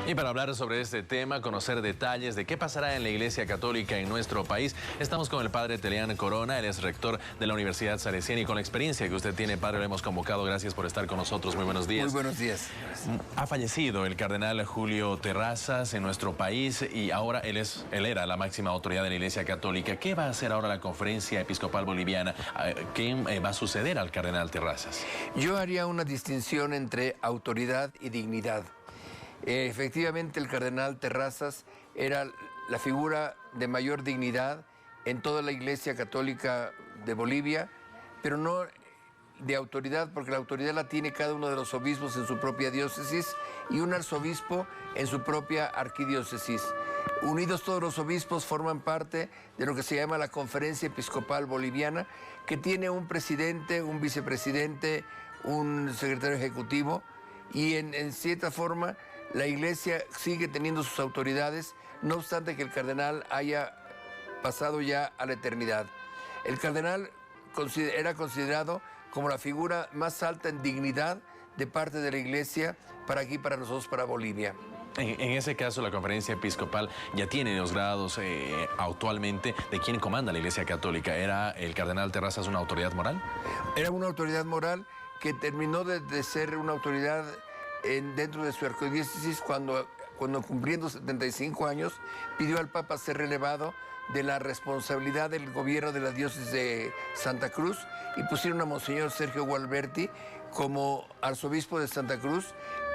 Y para hablar sobre este tema, conocer detalles de qué pasará en la Iglesia Católica en nuestro país, estamos con el padre Telián Corona. Él es rector de la Universidad Salesiana y con la experiencia que usted tiene, padre, lo hemos convocado. Gracias por estar con nosotros. Muy buenos días. Muy buenos días. Ha fallecido el cardenal Julio Terrazas en nuestro país y ahora él era la máxima autoridad de la Iglesia Católica. ¿Qué va a hacer ahora la Conferencia Episcopal Boliviana? ¿Qué va a suceder al cardenal Terrazas? Yo haría una distinción entre autoridad y dignidad. Efectivamente, el cardenal Terrazas era la figura de mayor dignidad en toda la Iglesia Católica de Bolivia, pero no de autoridad, porque la autoridad la tiene cada uno de los obispos en su propia diócesis y un arzobispo en su propia arquidiócesis. Unidos todos los obispos forman parte de lo que se llama la Conferencia Episcopal Boliviana, que tiene un presidente, un vicepresidente, un secretario ejecutivo, y en cierta forma la Iglesia sigue teniendo sus autoridades, no obstante que el cardenal haya pasado ya a la eternidad. El cardenal era considerado como la figura más alta en dignidad de parte de la Iglesia para aquí, para nosotros, para Bolivia. En ese caso, la Conferencia Episcopal ya tiene los grados actualmente de quién comanda la Iglesia Católica. ¿Era el cardenal Terrazas una autoridad moral? Era una autoridad moral que terminó de ser una autoridad dentro de su arquidiócesis cuando cumpliendo 75 años pidió al Papa ser relevado de la responsabilidad del gobierno de la diócesis de Santa Cruz y pusieron a Monseñor Sergio Gualberti como arzobispo de Santa Cruz,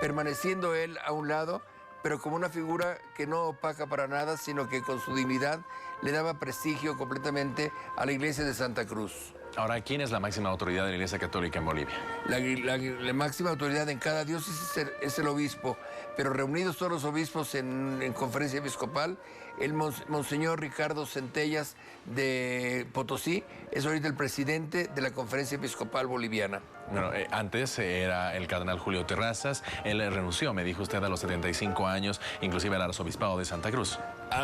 permaneciendo él a un lado, pero como una figura que no opaca para nada, sino que con su dignidad le daba prestigio completamente a la iglesia de Santa Cruz. Ahora, ¿quién es la máxima autoridad de la Iglesia Católica en Bolivia? La máxima autoridad en cada diócesis es el obispo, pero reunidos todos los obispos en conferencia episcopal, el Monseñor Ricardo Centellas de Potosí es ahorita el presidente de la Conferencia Episcopal Boliviana. Bueno, antes era el cardenal Julio Terrazas. Él renunció, me dijo usted, a los 75 años, inclusive al arzobispado de Santa Cruz.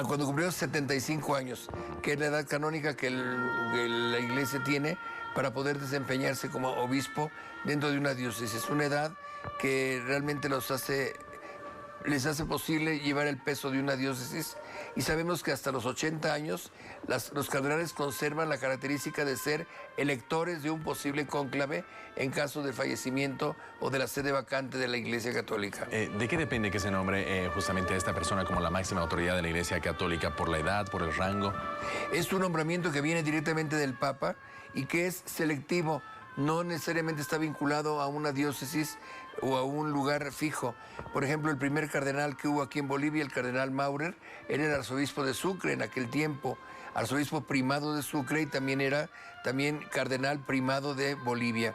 Cuando cumplió 75 años, que es la edad canónica que la Iglesia tiene para poder desempeñarse como obispo dentro de una diócesis. Es una edad que realmente les hace posible llevar el peso de una diócesis, y sabemos que hasta los 80 años los cardenales conservan la característica de ser electores de un posible cónclave en caso de fallecimiento o de la sede vacante de la Iglesia Católica. ¿De qué depende que se nombre justamente a esta persona como la máxima autoridad de la Iglesia Católica? ¿Por la edad, por el rango? Es un nombramiento que viene directamente del Papa y que es selectivo. No necesariamente está vinculado a una diócesis o a un lugar fijo. Por ejemplo, el primer cardenal que hubo aquí en Bolivia, el cardenal Maurer, era el arzobispo de Sucre en aquel tiempo, arzobispo primado de Sucre, y también era cardenal primado de Bolivia.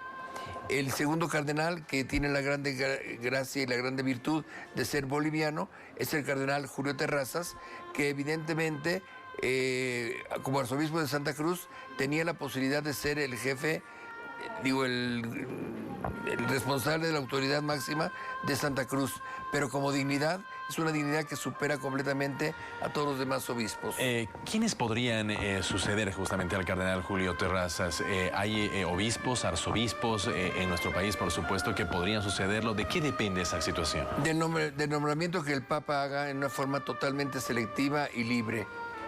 El segundo cardenal, que tiene la grande gracia y la grande virtud de ser boliviano, es el cardenal Julio Terrazas, que evidentemente, como arzobispo de Santa Cruz, tenía la posibilidad de ser el jefe, el responsable de la autoridad máxima de Santa Cruz, pero como dignidad, es una dignidad que supera completamente a todos los demás obispos. ¿Quiénes podrían suceder justamente al cardenal Julio Terrazas? ¿Hay obispos, arzobispos en nuestro país, por supuesto, que podrían sucederlo? ¿De qué depende esa situación? Del nombramiento que el Papa haga en una forma totalmente selectiva y libre.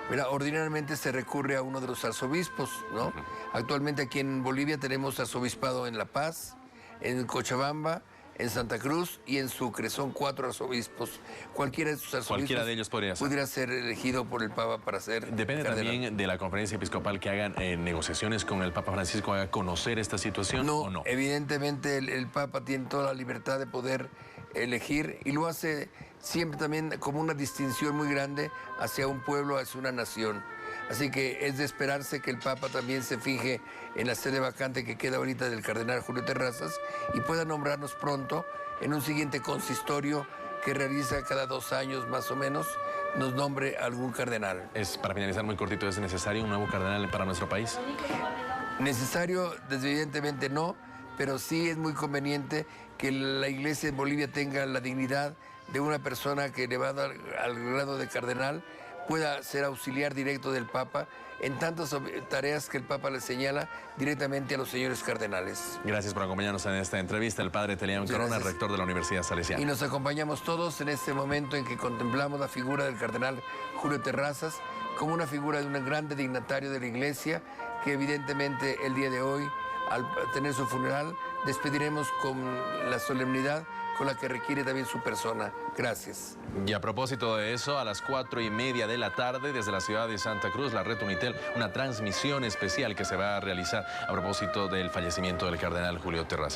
Mira, ordinariamente se recurre a uno de los arzobispos, ¿no? Actualmente aquí en Bolivia tenemos arzobispado en La Paz, en Cochabamba, en Santa Cruz y en Sucre. Son 4 arzobispos. Cualquiera de esos arzobispos, cualquiera de ellos pudiera ser elegido por el Papa para ser Depende cardenal. También de la Conferencia Episcopal que hagan negociaciones con el Papa Francisco, haga conocer esta situación, ¿o no? Evidentemente el Papa tiene toda la libertad de poder elegir y lo hace siempre también como una distinción muy grande hacia un pueblo, hacia una nación. Así que es de esperarse que el Papa también se fije en la sede vacante que queda ahorita del cardenal Julio Terrazas y pueda nombrarnos pronto en un siguiente consistorio que realiza cada 2 años más o menos, nos nombre algún cardenal. Para finalizar muy cortito, ¿es necesario un nuevo cardenal para nuestro país? Necesario, evidentemente no, pero sí es muy conveniente que la Iglesia en Bolivia tenga la dignidad de una persona que elevada al grado de cardenal pueda ser auxiliar directo del Papa en tantas tareas que el Papa le señala directamente a los señores cardenales. Gracias por acompañarnos en esta entrevista. El padre Telián Corona, rector de la Universidad Salesiana. Y nos acompañamos todos en este momento en que contemplamos la figura del cardenal Julio Terrazas como una figura de un grande dignatario de la Iglesia que evidentemente el día de hoy, al tener su funeral, despediremos con la solemnidad con la que requiere también su persona. Gracias. Y a propósito de eso, a las 4:30 de la tarde, desde la ciudad de Santa Cruz, la red Unitel, una transmisión especial que se va a realizar a propósito del fallecimiento del cardenal Julio Terrazas.